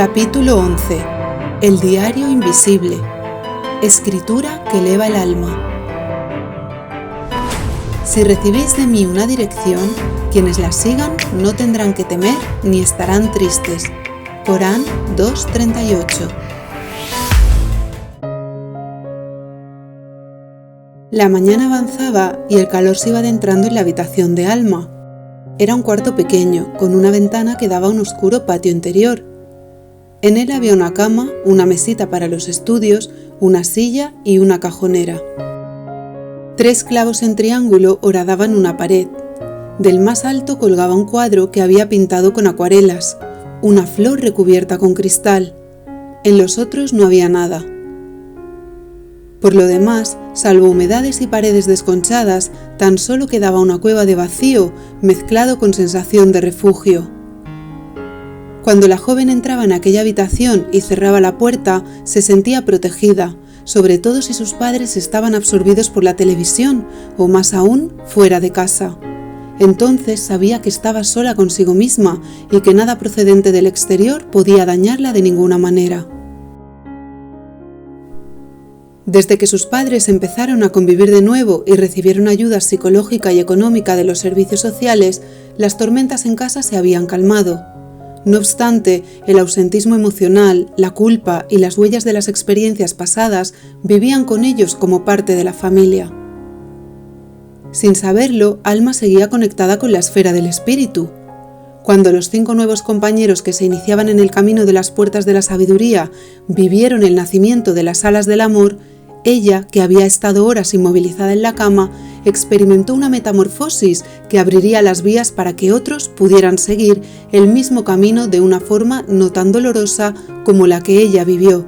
Capítulo 11. El diario invisible. Escritura que eleva el alma. Si recibís de mí una dirección, quienes la sigan no tendrán que temer ni estarán tristes. Corán 2:38. La mañana avanzaba y el calor se iba adentrando en la habitación de Alma. Era un cuarto pequeño, con una ventana que daba a un oscuro patio interior. En él había una cama, una mesita para los estudios, una silla y una cajonera. 3 clavos en triángulo horadaban una pared. Del más alto colgaba un cuadro que había pintado con acuarelas, una flor recubierta con cristal. En los otros no había nada. Por lo demás, salvo humedades y paredes desconchadas, tan solo quedaba una cueva de vacío mezclado con sensación de refugio. Cuando la joven entraba en aquella habitación y cerraba la puerta, se sentía protegida, sobre todo si sus padres estaban absorbidos por la televisión o, más aún, fuera de casa. Entonces sabía que estaba sola consigo misma y que nada procedente del exterior podía dañarla de ninguna manera. Desde que sus padres empezaron a convivir de nuevo y recibieron ayuda psicológica y económica de los servicios sociales, las tormentas en casa se habían calmado. No obstante, el ausentismo emocional, la culpa y las huellas de las experiencias pasadas vivían con ellos como parte de la familia. Sin saberlo, Alma seguía conectada con la esfera del espíritu. Cuando los 5 nuevos compañeros que se iniciaban en el camino de las puertas de la sabiduría vivieron el nacimiento de las alas del amor, ella, que había estado horas inmovilizada en la cama, experimentó una metamorfosis que abriría las vías para que otros pudieran seguir el mismo camino de una forma no tan dolorosa como la que ella vivió.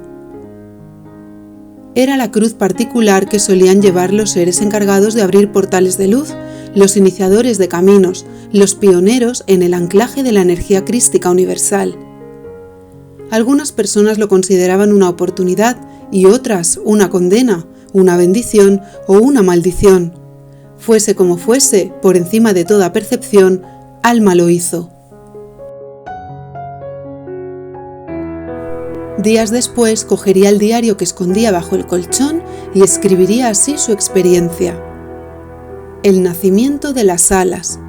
Era la cruz particular que solían llevar los seres encargados de abrir portales de luz, los iniciadores de caminos, los pioneros en el anclaje de la energía crística universal. Algunas personas lo consideraban una oportunidad y otras una condena, una bendición o una maldición. Fuese como fuese, por encima de toda percepción, Alma lo hizo. Días después cogería el diario que escondía bajo el colchón y escribiría así su experiencia. El nacimiento de las alas.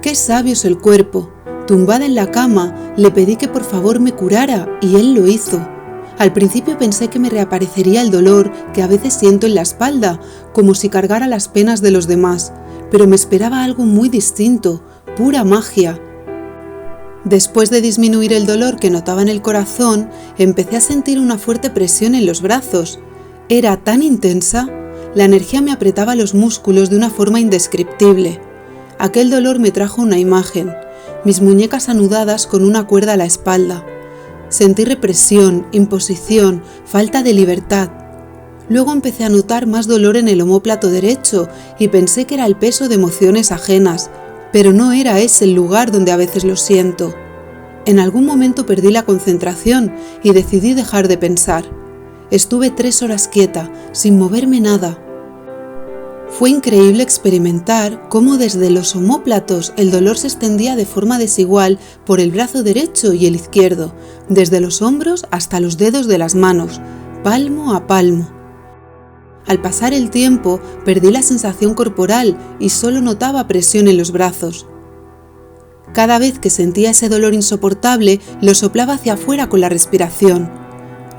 Qué sabio es el cuerpo. Tumbada en la cama, le pedí que por favor me curara y él lo hizo. Al principio pensé que me reaparecería el dolor que a veces siento en la espalda, como si cargara las penas de los demás, pero me esperaba algo muy distinto, pura magia. Después de disminuir el dolor que notaba en el corazón, empecé a sentir una fuerte presión en los brazos. Era tan intensa, la energía me apretaba los músculos de una forma indescriptible. Aquel dolor me trajo una imagen, mis muñecas anudadas con una cuerda a la espalda. Sentí represión, imposición, falta de libertad. Luego empecé a notar más dolor en el omóplato derecho y pensé que era el peso de emociones ajenas, pero no era ese el lugar donde a veces lo siento. En algún momento perdí la concentración y decidí dejar de pensar. Estuve 3 horas quieta, sin moverme nada. Fue increíble experimentar cómo desde los omóplatos el dolor se extendía de forma desigual por el brazo derecho y el izquierdo, desde los hombros hasta los dedos de las manos, palmo a palmo. Al pasar el tiempo, perdí la sensación corporal y solo notaba presión en los brazos. Cada vez que sentía ese dolor insoportable, lo soplaba hacia afuera con la respiración.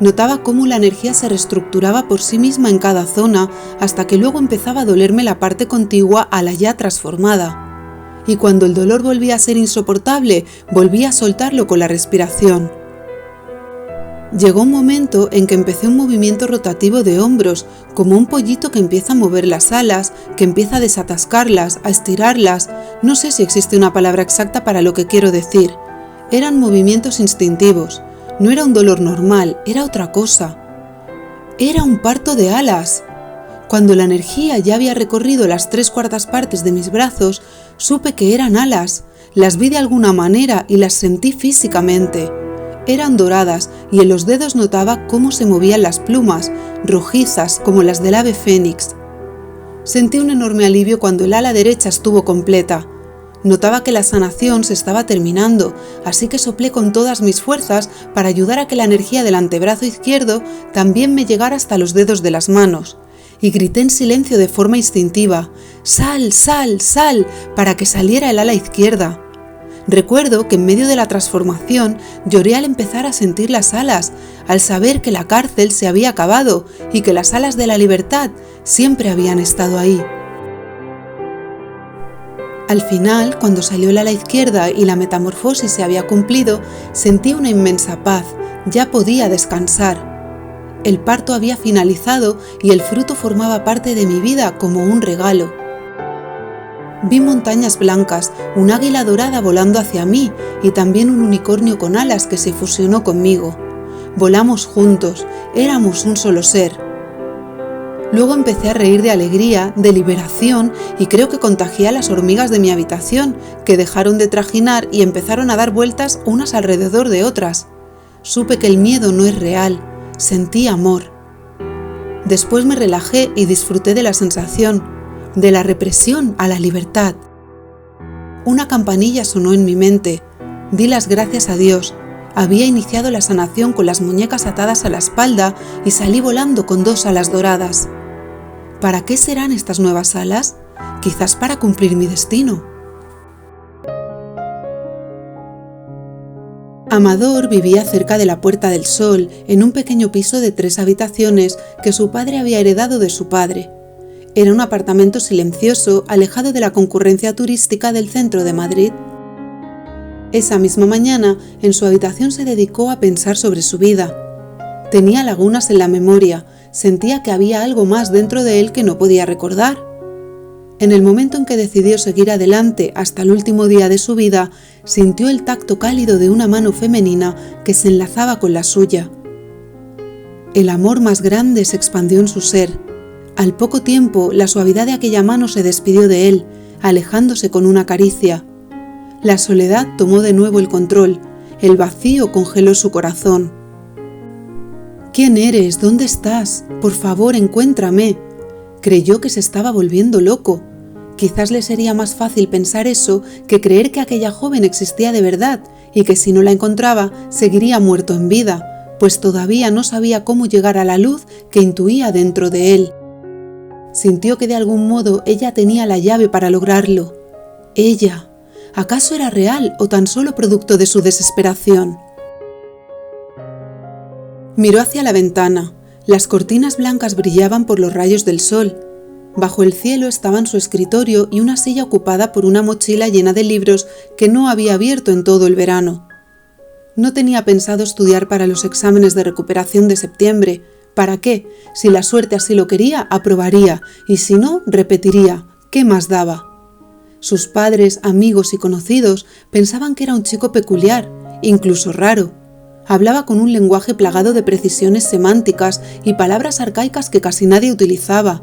Notaba cómo la energía se reestructuraba por sí misma en cada zona hasta que luego empezaba a dolerme la parte contigua a la ya transformada. Y cuando el dolor volvía a ser insoportable, volvía a soltarlo con la respiración. Llegó un momento en que empecé un movimiento rotativo de hombros, como un pollito que empieza a mover las alas, que empieza a desatascarlas, a estirarlas. No sé si existe una palabra exacta para lo que quiero decir. Eran movimientos instintivos. No era un dolor normal, era otra cosa. Era un parto de alas. Cuando la energía ya había recorrido las 3/4 partes de mis brazos, supe que eran alas. Las vi de alguna manera y las sentí físicamente. Eran doradas y en los dedos notaba cómo se movían las plumas, rojizas como las del ave fénix. Sentí un enorme alivio cuando el ala derecha estuvo completa. Notaba que la sanación se estaba terminando, así que soplé con todas mis fuerzas para ayudar a que la energía del antebrazo izquierdo también me llegara hasta los dedos de las manos, y grité en silencio de forma instintiva: «¡Sal, sal, sal!», para que saliera el ala izquierda. Recuerdo que en medio de la transformación lloré al empezar a sentir las alas, al saber que la cárcel se había acabado y que las alas de la libertad siempre habían estado ahí. Al final, cuando salió el ala izquierda y la metamorfosis se había cumplido, sentí una inmensa paz, ya podía descansar. El parto había finalizado y el fruto formaba parte de mi vida como un regalo. Vi montañas blancas, un águila dorada volando hacia mí y también un unicornio con alas que se fusionó conmigo. Volamos juntos, éramos un solo ser. Luego empecé a reír de alegría, de liberación, y creo que contagié a las hormigas de mi habitación, que dejaron de trajinar y empezaron a dar vueltas unas alrededor de otras. Supe que el miedo no es real, sentí amor. Después me relajé y disfruté de la sensación, de la represión a la libertad. Una campanilla sonó en mi mente. Di las gracias a Dios. Había iniciado la sanación con las muñecas atadas a la espalda y salí volando con 2 alas doradas. ¿Para qué serán estas nuevas alas? Quizás para cumplir mi destino. Amador vivía cerca de la Puerta del Sol, en un pequeño piso de 3 habitaciones que su padre había heredado de su padre. Era un apartamento silencioso, alejado de la concurrencia turística del centro de Madrid. Esa misma mañana, en su habitación se dedicó a pensar sobre su vida. Tenía lagunas en la memoria, sentía que había algo más dentro de él que no podía recordar. En el momento en que decidió seguir adelante hasta el último día de su vida, sintió el tacto cálido de una mano femenina que se enlazaba con la suya. El amor más grande se expandió en su ser. Al poco tiempo, la suavidad de aquella mano se despidió de él, alejándose con una caricia. La soledad tomó de nuevo el control, el vacío congeló su corazón. «¿Quién eres? ¿Dónde estás? Por favor, encuéntrame». Creyó que se estaba volviendo loco. Quizás le sería más fácil pensar eso que creer que aquella joven existía de verdad y que si no la encontraba, seguiría muerto en vida, pues todavía no sabía cómo llegar a la luz que intuía dentro de él. Sintió que de algún modo ella tenía la llave para lograrlo. Ella. ¿Acaso era real o tan solo producto de su desesperación? Miró hacia la ventana. Las cortinas blancas brillaban por los rayos del sol. Bajo el cielo estaban su escritorio y una silla ocupada por una mochila llena de libros que no había abierto en todo el verano. No tenía pensado estudiar para los exámenes de recuperación de septiembre. ¿Para qué? Si la suerte así lo quería, aprobaría, y si no, repetiría. ¿Qué más daba? Sus padres, amigos y conocidos pensaban que era un chico peculiar, incluso raro. Hablaba con un lenguaje plagado de precisiones semánticas y palabras arcaicas que casi nadie utilizaba.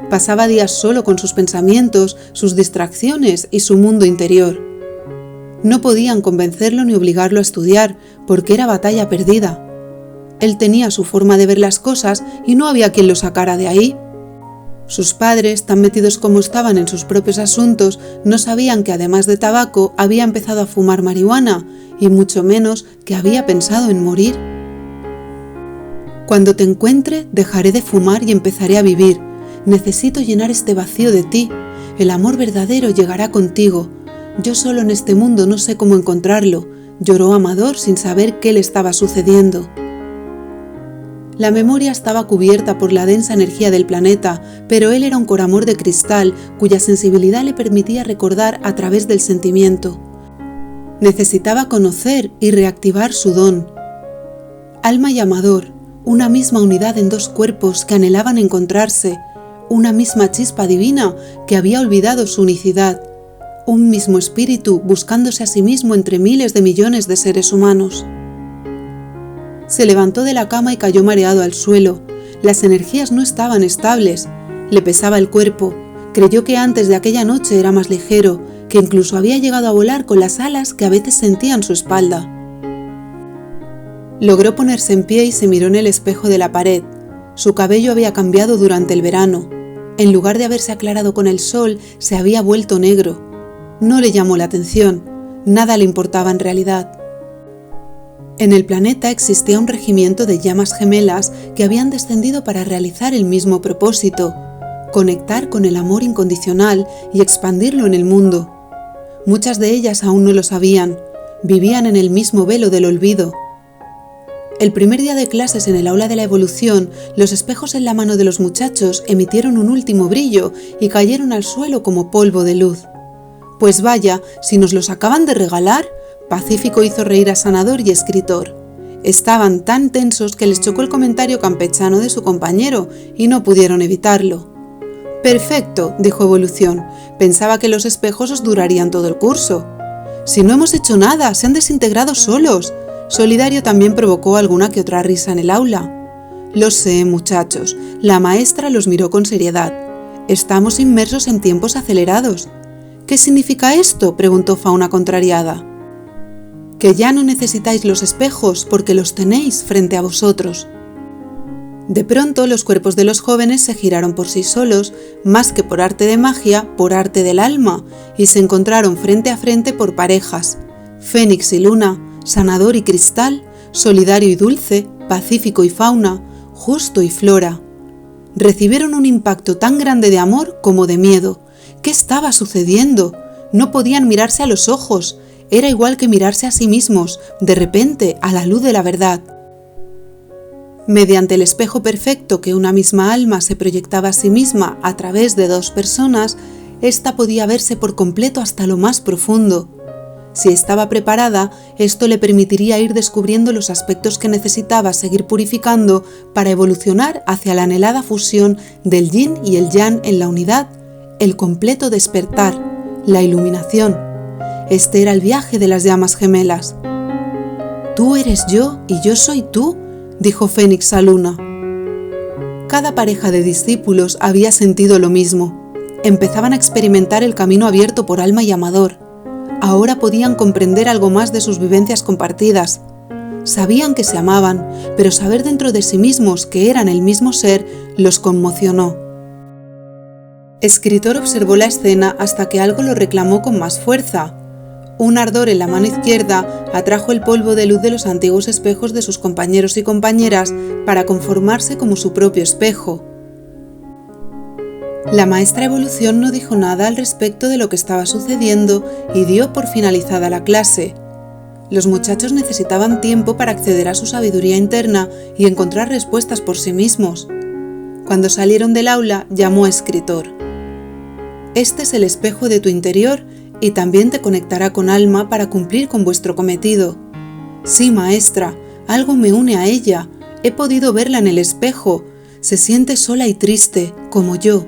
Pasaba días solo con sus pensamientos, sus distracciones y su mundo interior. No podían convencerlo ni obligarlo a estudiar, porque era batalla perdida. Él tenía su forma de ver las cosas y no había quien lo sacara de ahí. Sus padres, tan metidos como estaban en sus propios asuntos, no sabían que además de tabaco había empezado a fumar marihuana y mucho menos que había pensado en morir. Cuando te encuentre, dejaré de fumar y empezaré a vivir. Necesito llenar este vacío de ti. El amor verdadero llegará contigo. Yo solo en este mundo no sé cómo encontrarlo, lloró Amador sin saber qué le estaba sucediendo. La memoria estaba cubierta por la densa energía del planeta, pero él era un coramor de cristal cuya sensibilidad le permitía recordar a través del sentimiento. Necesitaba conocer y reactivar su don. Alma y Amador, una misma unidad en 2 cuerpos que anhelaban encontrarse, una misma chispa divina que había olvidado su unicidad, un mismo espíritu buscándose a sí mismo entre miles de millones de seres humanos. Se levantó de la cama y cayó mareado al suelo. Las energías no estaban estables. Le pesaba el cuerpo. Creyó que antes de aquella noche era más ligero, que incluso había llegado a volar con las alas que a veces sentía en su espalda. Logró ponerse en pie y se miró en el espejo de la pared. Su cabello había cambiado durante el verano. En lugar de haberse aclarado con el sol, se había vuelto negro. No le llamó la atención, nada le importaba en realidad. En el planeta existía un regimiento de llamas gemelas que habían descendido para realizar el mismo propósito: conectar con el amor incondicional y expandirlo en el mundo. Muchas de ellas aún no lo sabían, vivían en el mismo velo del olvido. El primer día de clases en el aula de la evolución, los espejos en la mano de los muchachos emitieron un último brillo y cayeron al suelo como polvo de luz. Pues vaya, si nos los acaban de regalar. Pacífico hizo reír a Sanador y Escritor. Estaban tan tensos que les chocó el comentario campechano de su compañero y no pudieron evitarlo. «Perfecto», dijo Evolución. «Pensaba que los espejos os durarían todo el curso». «Si no hemos hecho nada, se han desintegrado solos». Solidario también provocó alguna que otra risa en el aula. «Lo sé, muchachos», la maestra los miró con seriedad. «Estamos inmersos en tiempos acelerados». «¿Qué significa esto?», preguntó Fauna contrariada. «Que ya no necesitáis los espejos porque los tenéis frente a vosotros». De pronto los cuerpos de los jóvenes se giraron por sí solos, más que por arte de magia, por arte del alma, y se encontraron frente a frente por parejas: Fénix y Luna, Sanador y Cristal, Solidario y Dulce, Pacífico y Fauna, Justo y Flora. Recibieron un impacto tan grande de amor como de miedo. ¿Qué estaba sucediendo? No podían mirarse a los ojos. Era igual que mirarse a sí mismos, de repente, a la luz de la verdad. Mediante el espejo perfecto que una misma alma se proyectaba a sí misma a través de dos personas, ésta podía verse por completo hasta lo más profundo. Si estaba preparada, esto le permitiría ir descubriendo los aspectos que necesitaba seguir purificando para evolucionar hacia la anhelada fusión del yin y el yang en la unidad, el completo despertar, la iluminación. Este era el viaje de las llamas gemelas. «Tú eres yo y yo soy tú», dijo Fénix a Luna. Cada pareja de discípulos había sentido lo mismo. Empezaban a experimentar el camino abierto por Alma y Amador. Ahora podían comprender algo más de sus vivencias compartidas. Sabían que se amaban, pero saber dentro de sí mismos que eran el mismo ser los conmocionó. Escritor observó la escena hasta que algo lo reclamó con más fuerza. Un ardor en la mano izquierda atrajo el polvo de luz de los antiguos espejos de sus compañeros y compañeras para conformarse como su propio espejo. La maestra Evolución no dijo nada al respecto de lo que estaba sucediendo y dio por finalizada la clase. Los muchachos necesitaban tiempo para acceder a su sabiduría interna y encontrar respuestas por sí mismos. Cuando salieron del aula, llamó a Escritor. «Este es el espejo de tu interior y también te conectará con Alma para cumplir con vuestro cometido». «Sí, maestra, algo me une a ella. He podido verla en el espejo. Se siente sola y triste, como yo.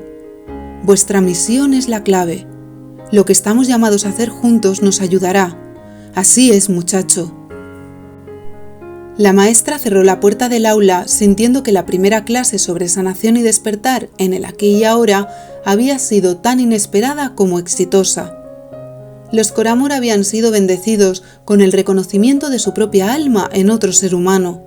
Vuestra misión es la clave. Lo que estamos llamados a hacer juntos nos ayudará. Así es, muchacho». La maestra cerró la puerta del aula sintiendo que la primera clase sobre sanación y despertar en el aquí y ahora había sido tan inesperada como exitosa. Los Coramor habían sido bendecidos con el reconocimiento de su propia alma en otro ser humano.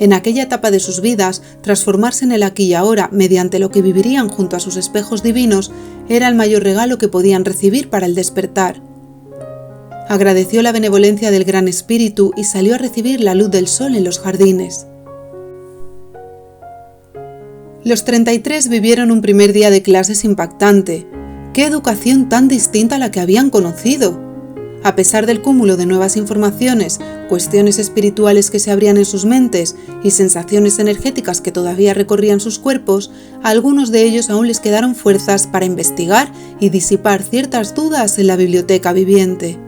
En aquella etapa de sus vidas, transformarse en el aquí y ahora mediante lo que vivirían junto a sus espejos divinos era el mayor regalo que podían recibir para el despertar. Agradeció la benevolencia del Gran Espíritu y salió a recibir la luz del sol en los jardines. Los 33 vivieron un primer día de clases impactante. ¡Qué educación tan distinta a la que habían conocido! A pesar del cúmulo de nuevas informaciones, cuestiones espirituales que se abrían en sus mentes y sensaciones energéticas que todavía recorrían sus cuerpos, a algunos de ellos aún les quedaron fuerzas para investigar y disipar ciertas dudas en la biblioteca viviente.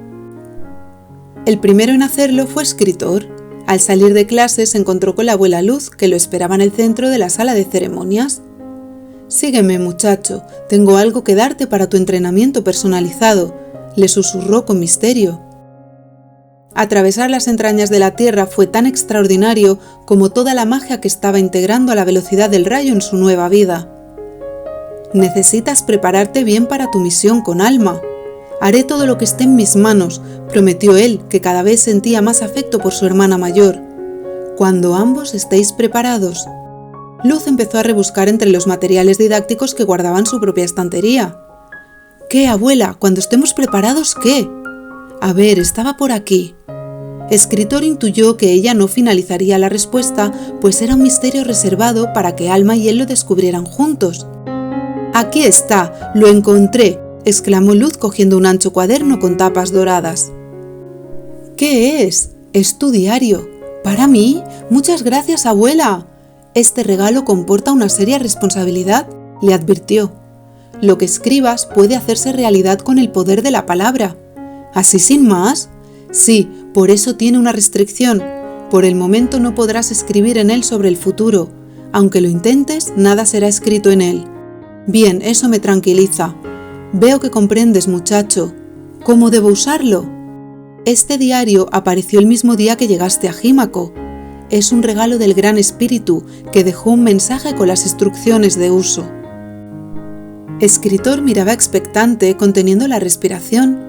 El primero en hacerlo fue Escritor. Al salir de clase se encontró con la abuela Luz, que lo esperaba en el centro de la sala de ceremonias. «Sígueme, muchacho, tengo algo que darte para tu entrenamiento personalizado», le susurró con misterio. Atravesar las entrañas de la Tierra fue tan extraordinario como toda la magia que estaba integrando a la velocidad del rayo en su nueva vida. «Necesitas prepararte bien para tu misión con Alma. Haré todo lo que esté en mis manos», prometió él, que cada vez sentía más afecto por su hermana mayor. «Cuando ambos estéis preparados». Luz empezó a rebuscar entre los materiales didácticos que guardaba en su propia estantería. ¿Qué, abuela? Cuando estemos preparados, ¿qué? A ver, estaba por aquí. Escritor intuyó que ella no finalizaría la respuesta, pues era un misterio reservado para que Alma y él lo descubrieran juntos. «Aquí está, lo encontré», exclamó Luz cogiendo un ancho cuaderno con tapas doradas. «¿Qué es? Es tu diario. ¿Para mí? Muchas gracias, abuela. Este regalo comporta una seria responsabilidad», le advirtió. «Lo que escribas puede hacerse realidad con el poder de la palabra». «¿Así sin más?» «Sí, por eso tiene una restricción. Por el momento no podrás escribir en él sobre el futuro. Aunque lo intentes, nada será escrito en él». «Bien, eso me tranquiliza. Veo que comprendes, muchacho. ¿Cómo debo usarlo?» «Este diario apareció el mismo día que llegaste a Jímaco. Es un regalo del Gran Espíritu que dejó un mensaje con las instrucciones de uso». Escritor miraba expectante, conteniendo la respiración.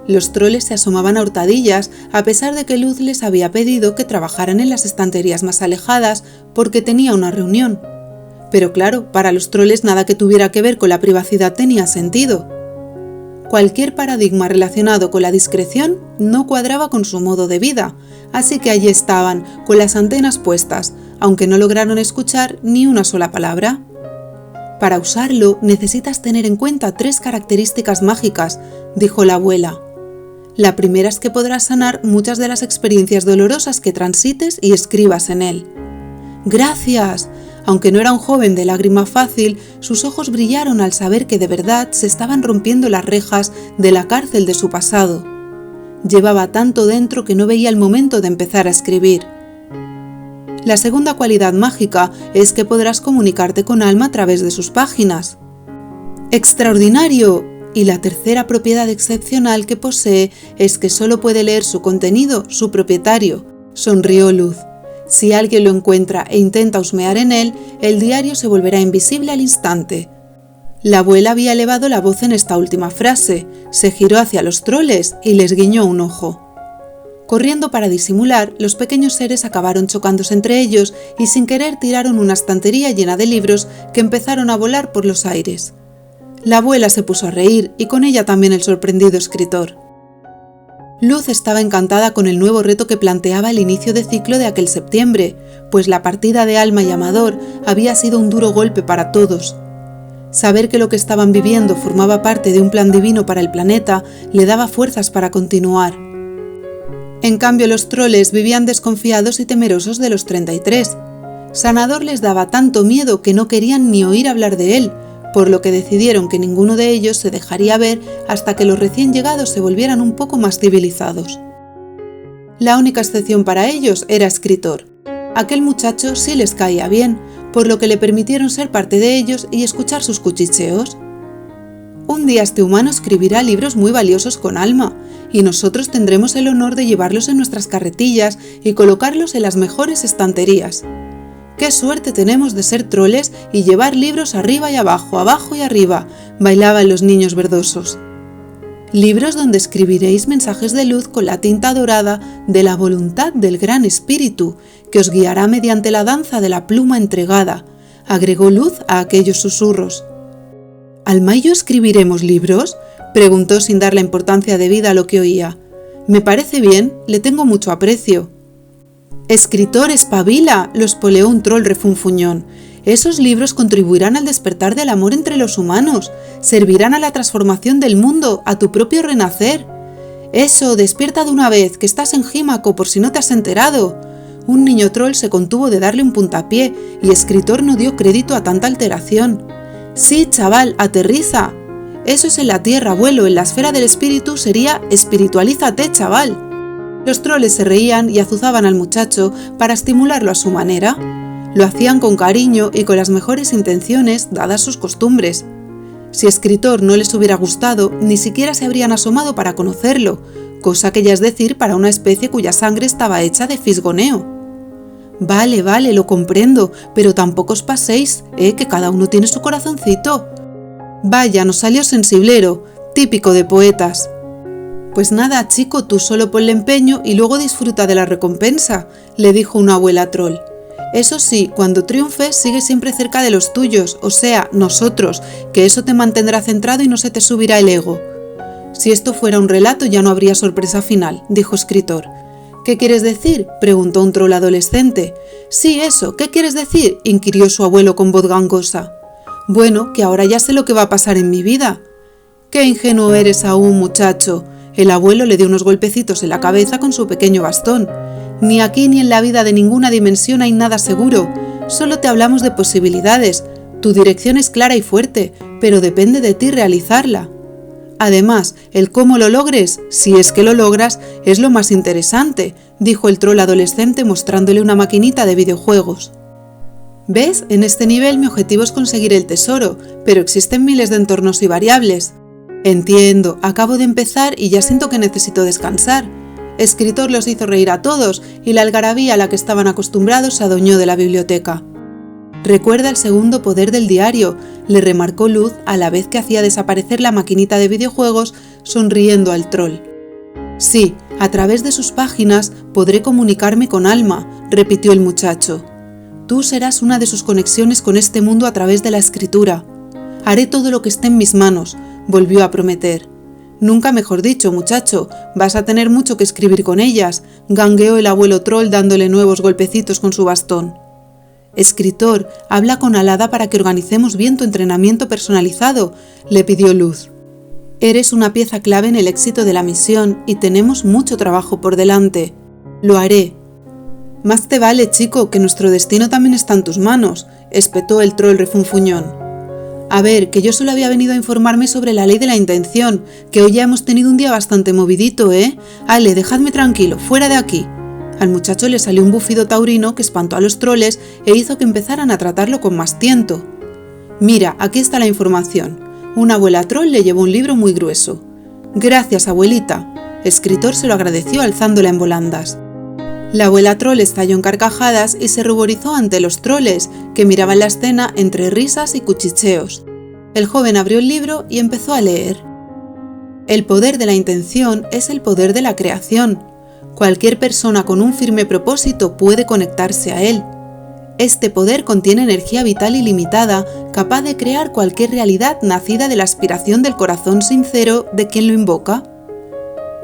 Los troles se asomaban a hurtadillas, a pesar de que Luz les había pedido que trabajaran en las estanterías más alejadas porque tenía una reunión. Pero claro, para los troles nada que tuviera que ver con la privacidad tenía sentido. Cualquier paradigma relacionado con la discreción no cuadraba con su modo de vida, así que allí estaban, con las antenas puestas, aunque no lograron escuchar ni una sola palabra. «Para usarlo necesitas tener en cuenta 3 características mágicas», dijo la abuela. «La primera es que podrás sanar muchas de las experiencias dolorosas que transites y escribas en él». «¡Gracias!». Aunque no era un joven de lágrima fácil, sus ojos brillaron al saber que de verdad se estaban rompiendo las rejas de la cárcel de su pasado. Llevaba tanto dentro que no veía el momento de empezar a escribir. La segunda cualidad mágica es que podrás comunicarte con Alma a través de sus páginas. ¡Extraordinario! Y la tercera propiedad excepcional que posee es que solo puede leer su contenido su propietario, sonrió Luz. Si alguien lo encuentra e intenta husmear en él, el diario se volverá invisible al instante. La abuela había elevado la voz en esta última frase, se giró hacia los troles y les guiñó un ojo. Corriendo para disimular, los pequeños seres acabaron chocándose entre ellos y sin querer tiraron una estantería llena de libros que empezaron a volar por los aires. La abuela se puso a reír y con ella también el sorprendido escritor. Luz estaba encantada con el nuevo reto que planteaba el inicio de ciclo de aquel septiembre, pues la partida de Alma y Amador había sido un duro golpe para todos. Saber que lo que estaban viviendo formaba parte de un plan divino para el planeta le daba fuerzas para continuar. En cambio, los troles vivían desconfiados y temerosos de los 33. Sanador les daba tanto miedo que no querían ni oír hablar de él, por lo que decidieron que ninguno de ellos se dejaría ver hasta que los recién llegados se volvieran un poco más civilizados. La única excepción para ellos era Escritor. Aquel muchacho sí les caía bien, por lo que le permitieron ser parte de ellos y escuchar sus cuchicheos. Un día este humano escribirá libros muy valiosos con Alma, y nosotros tendremos el honor de llevarlos en nuestras carretillas y colocarlos en las mejores estanterías. ¡Qué suerte tenemos de ser troles y llevar libros arriba y abajo, abajo y arriba!, bailaban los niños verdosos. Libros donde escribiréis mensajes de luz con la tinta dorada de la voluntad del Gran Espíritu, que os guiará mediante la danza de la pluma entregada, agregó Luz a aquellos susurros. ¿Alma y yo escribiremos libros?, preguntó sin dar la importancia debida a lo que oía. Me parece bien, le tengo mucho aprecio. Escritor, espabila, lo espoleó un troll refunfuñón. Esos libros contribuirán al despertar del amor entre los humanos, servirán a la transformación del mundo, a tu propio renacer. Eso, despierta de una vez, que estás en Jímaco por si no te has enterado. Un niño troll se contuvo de darle un puntapié y Escritor no dio crédito a tanta alteración. Sí, chaval, aterriza. Eso es en la tierra, abuelo, en la esfera del espíritu sería espiritualízate, chaval. Los troles se reían y azuzaban al muchacho para estimularlo a su manera. Lo hacían con cariño y con las mejores intenciones, dadas sus costumbres. Si Escritor no les hubiera gustado, ni siquiera se habrían asomado para conocerlo, cosa que ya es decir para una especie cuya sangre estaba hecha de fisgoneo. Vale, lo comprendo, pero tampoco os paséis, que cada uno tiene su corazoncito. Vaya, nos salió sensiblero, típico de poetas. Pues nada, chico, tú solo ponle empeño y luego disfruta de la recompensa, le dijo una abuela troll. Eso sí, cuando triunfes sigue siempre cerca de los tuyos, o sea, nosotros, que eso te mantendrá centrado y no se te subirá el ego. Si esto fuera un relato ya no habría sorpresa final, dijo Escritor. ¿Qué quieres decir?, preguntó un troll adolescente. Sí, eso, ¿qué quieres decir?, inquirió su abuelo con voz gangosa. Bueno, que ahora ya sé lo que va a pasar en mi vida. ¡Qué ingenuo eres aún, muchacho! El abuelo le dio unos golpecitos en la cabeza con su pequeño bastón. Ni aquí ni en la vida de ninguna dimensión hay nada seguro. Solo te hablamos de posibilidades. Tu dirección es clara y fuerte, pero depende de ti realizarla. Además, el cómo lo logres, si es que lo logras, es lo más interesante, dijo el troll adolescente mostrándole una maquinita de videojuegos. ¿Ves? En este nivel mi objetivo es conseguir el tesoro, pero existen miles de entornos y variables. Entiendo, acabo de empezar y ya siento que necesito descansar. Escritor los hizo reír a todos y la algarabía a la que estaban acostumbrados se adueñó de la biblioteca. Recuerda el segundo poder del diario, le remarcó Luz a la vez que hacía desaparecer la maquinita de videojuegos, sonriendo al troll. Sí, a través de sus páginas podré comunicarme con Alma, repitió el muchacho. Tú serás una de sus conexiones con este mundo a través de la escritura. Haré todo lo que esté en mis manos, volvió a prometer. Nunca mejor dicho, muchacho, vas a tener mucho que escribir con ellas, gangueó el abuelo troll dándole nuevos golpecitos con su bastón. Escritor, habla con Alada para que organicemos bien tu entrenamiento personalizado, le pidió Luz. Eres una pieza clave en el éxito de la misión y tenemos mucho trabajo por delante. Lo haré. Más te vale, chico, que nuestro destino también está en tus manos, espetó el troll refunfuñón. A ver, que yo solo había venido a informarme sobre la ley de la intención, que hoy ya hemos tenido un día bastante movidito, ¿eh? Ale, dejadme tranquilo, fuera de aquí. Al muchacho le salió un bufido taurino que espantó a los troles e hizo que empezaran a tratarlo con más tiento. Mira, aquí está la información. Una abuela troll le llevó un libro muy grueso. Gracias, abuelita. Escritor se lo agradeció alzándola en volandas. La abuela troll estalló en carcajadas y se ruborizó ante los troles, que miraban la escena entre risas y cuchicheos. El joven abrió el libro y empezó a leer. El poder de la intención es el poder de la creación. Cualquier persona con un firme propósito puede conectarse a él. Este poder contiene energía vital ilimitada, capaz de crear cualquier realidad nacida de la aspiración del corazón sincero de quien lo invoca.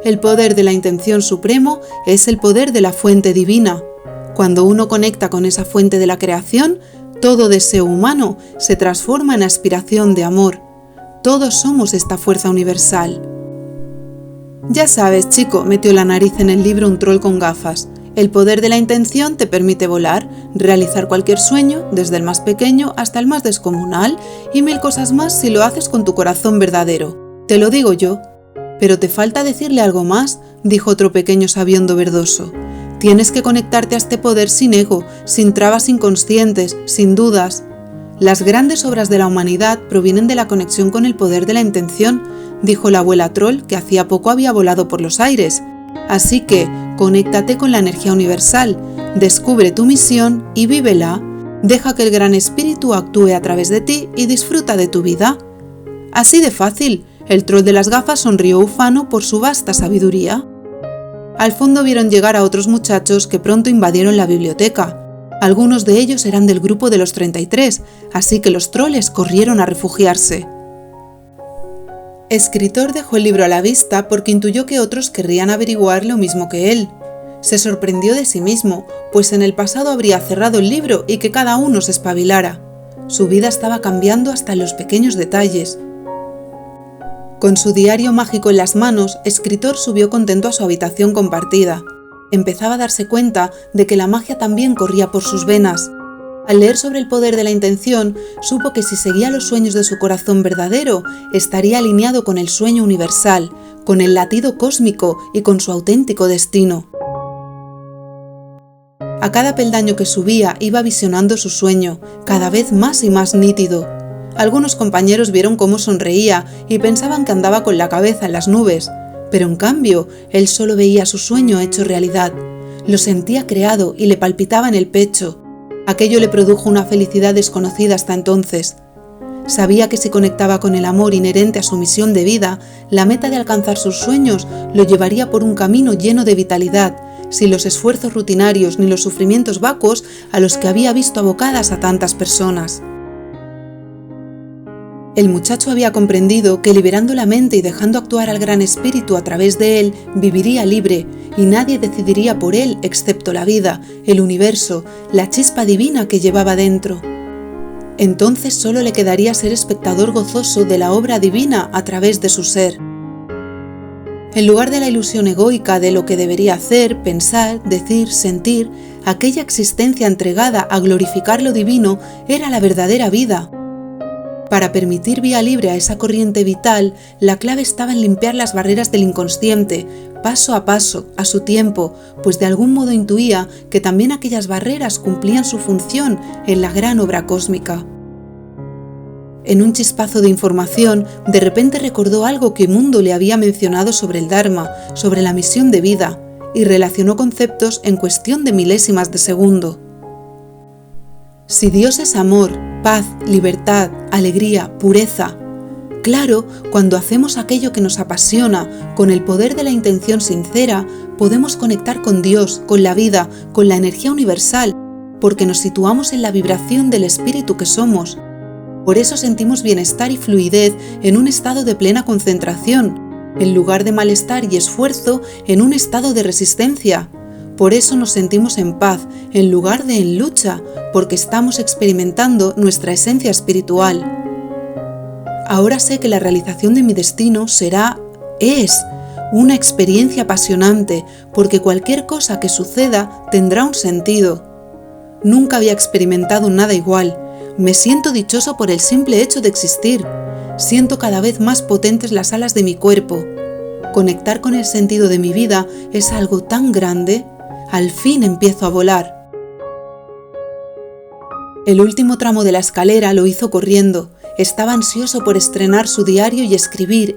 El poder de la intención supremo es el poder de la fuente divina. Cuando uno conecta con esa fuente de la creación, todo deseo humano se transforma en aspiración de amor. Todos somos esta fuerza universal. Ya sabes, chico, metió la nariz en el libro un troll con gafas. El poder de la intención te permite volar, realizar cualquier sueño, desde el más pequeño hasta el más descomunal, y 1000 cosas más si lo haces con tu corazón verdadero. Te lo digo yo. Pero te falta decirle algo más, dijo otro pequeño sabiondo verdoso. Tienes que conectarte a este poder sin ego, sin trabas inconscientes, sin dudas. Las grandes obras de la humanidad provienen de la conexión con el poder de la intención, dijo la abuela troll, que hacía poco había volado por los aires. Así que, conéctate con la energía universal, descubre tu misión y vívela. Deja que el gran espíritu actúe a través de ti y disfruta de tu vida. Así de fácil, el troll de las gafas sonrió ufano por su vasta sabiduría. Al fondo vieron llegar a otros muchachos que pronto invadieron la biblioteca. Algunos de ellos eran del grupo de los 33, así que los troles corrieron a refugiarse. Escritor dejó el libro a la vista porque intuyó que otros querrían averiguar lo mismo que él. Se sorprendió de sí mismo, pues en el pasado habría cerrado el libro y que cada uno se espabilara. Su vida estaba cambiando hasta en los pequeños detalles. Con su diario mágico en las manos, Escritor subió contento a su habitación compartida. Empezaba a darse cuenta de que la magia también corría por sus venas. Al leer sobre el poder de la intención, supo que si seguía los sueños de su corazón verdadero, estaría alineado con el sueño universal, con el latido cósmico y con su auténtico destino. A cada peldaño que subía iba visionando su sueño, cada vez más y más nítido. Algunos compañeros vieron cómo sonreía y pensaban que andaba con la cabeza en las nubes, pero en cambio, él solo veía su sueño hecho realidad. Lo sentía creado y le palpitaba en el pecho. Aquello le produjo una felicidad desconocida hasta entonces. Sabía que si conectaba con el amor inherente a su misión de vida, la meta de alcanzar sus sueños lo llevaría por un camino lleno de vitalidad, sin los esfuerzos rutinarios ni los sufrimientos vacuos a los que había visto abocadas a tantas personas. El muchacho había comprendido que liberando la mente y dejando actuar al Gran Espíritu a través de él, viviría libre, y nadie decidiría por él excepto la vida, el universo, la chispa divina que llevaba dentro. Entonces solo le quedaría ser espectador gozoso de la obra divina a través de su ser. En lugar de la ilusión egoica de lo que debería hacer, pensar, decir, sentir, aquella existencia entregada a glorificar lo divino era la verdadera vida. Para permitir vía libre a esa corriente vital, la clave estaba en limpiar las barreras del inconsciente, paso a paso, a su tiempo, pues de algún modo intuía que también aquellas barreras cumplían su función en la gran obra cósmica. En un chispazo de información, de repente recordó algo que Mundo le había mencionado sobre el Dharma, sobre la misión de vida, y relacionó conceptos en cuestión de milésimas de segundo. Si Dios es amor, paz, libertad, alegría, pureza. Claro, cuando hacemos aquello que nos apasiona, con el poder de la intención sincera, podemos conectar con Dios, con la vida, con la energía universal, porque nos situamos en la vibración del espíritu que somos. Por eso sentimos bienestar y fluidez en un estado de plena concentración, en lugar de malestar y esfuerzo en un estado de resistencia. Por eso nos sentimos en paz, en lugar de en lucha, porque estamos experimentando nuestra esencia espiritual. Ahora sé que la realización de mi destino es una experiencia apasionante, porque cualquier cosa que suceda tendrá un sentido. Nunca había experimentado nada igual. Me siento dichoso por el simple hecho de existir. Siento cada vez más potentes las alas de mi cuerpo. Conectar con el sentido de mi vida es algo tan grande. Al fin empiezo a volar. El último tramo de la escalera lo hizo corriendo. Estaba ansioso por estrenar su diario y escribir.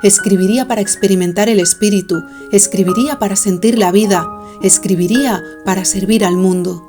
Escribiría para experimentar el espíritu, escribiría para sentir la vida, escribiría para servir al mundo.